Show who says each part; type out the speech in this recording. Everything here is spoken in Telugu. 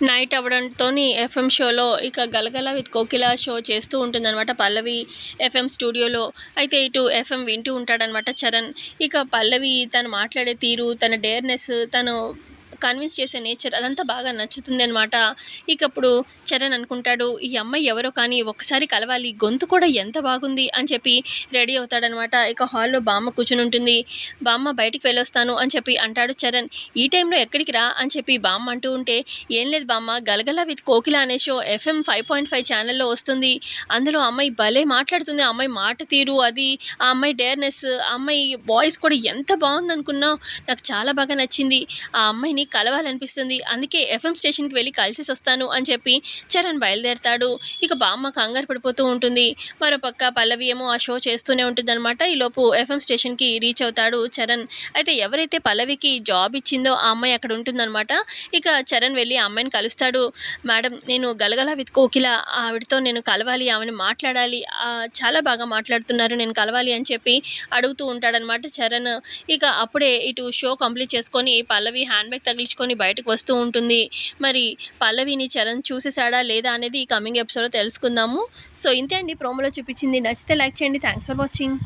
Speaker 1: నైట్ అవ్వడంతోని ఎఫ్ఎం షోలో ఇక 'గలగల విత్ కోకిల' షో చేస్తూ ఉంటుందనమాట పల్లవి ఎఫ్ఎం స్టూడియోలో. అయితే ఇటు ఎఫ్ఎం వింటూ ఉంటాడనమాట చరణ్. ఇక పల్లవి తను మాట్లాడే తీరు, తన డేర్‌నెస్, తను కన్విన్స్ చేసే నేచర్ అదంతా బాగా నచ్చుతుందనమాట. ఇకప్పుడు చరణ్ అనుకుంటాడు, ఈ అమ్మాయి ఎవరో కానీ ఒక్కసారి కలవాలి, గొంతు కూడా ఎంత బాగుంది అని చెప్పి రెడీ అవుతాడనమాట. ఇక హాల్‌లో బామ్మ కూర్చొనుంటుంది. బామ్మ బయటికి వెళ్ళొస్తాను అని చెప్పి అంటాడు చరణ్. ఈ టైంలో ఎక్కడికి రా అని చెప్పి బామ్మ అంటూ ఉంటే, ఏం లేదు బామ్మ, 'గలగల విత్ కోకిల' అనే షో ఎఫ్ఎం 5.5 ఛానల్‌లో వస్తుంది. అందులో ఆ అమ్మాయి భలే మాట్లాడుతుంది. ఆ అమ్మాయి మాట తీరు అది, ఆ అమ్మాయి డేర్‌నెస్, ఆ అమ్మాయి వాయిస్ కూడా ఎంత బావుందనుకున్నావు. నాకు చాలా బాగా నచ్చింది. ఆ అమ్మాయిని కలవాలనిపిస్తుంది. అందుకే ఎఫ్ఎం స్టేషన్‌కి వెళ్ళి కలిసేసొస్తాను అని చెప్పి చరణ్ బయలుదేరతాడు. ఇక బామ్మ కంగారు పడిపోతూ ఉంటుంది. మరోపక్క పల్లవి ఏమో ఆ షో చేస్తూనే ఉంటుందనమాట. ఈలోపు ఎఫ్ఎం స్టేషన్‌కి రీచ్ అవుతాడు చరణ్. అయితే ఎవరైతే పల్లవికి జాబ్ ఇచ్చిందో ఆ అమ్మాయి అక్కడ ఉంటుందనమాట. ఇక చరణ్ వెళ్ళి ఆ అమ్మాయిని కలుస్తాడు. మేడం, నేను 'గలగల విత్ కోకిల' ఆవిడతో నేను కలవాలి, ఆమెని మాట్లాడాలి. చాలా బాగా మాట్లాడుతున్నారు, నేను కలవాలి అని చెప్పి అడుగుతూ ఉంటాడనమాట చరణ్. ఇక అప్పుడే ఇటు షో కంప్లీట్ చేసుకొని పల్లవి హ్యాండ్ బ్యాగ్ తగిలించుకొని బయటకు వస్తూ ఉంటుంది. మరి పల్లవిని చరణ్ చూసేసాడా లేదా అనేది ఈ కమింగ్ ఎపిసోడ్‌లో తెలుసుకుందాము. సో ఇంతే అండి ప్రోమోలో చూపించింది. నచ్చితే లైక్ చేయండి. Thanks for watching.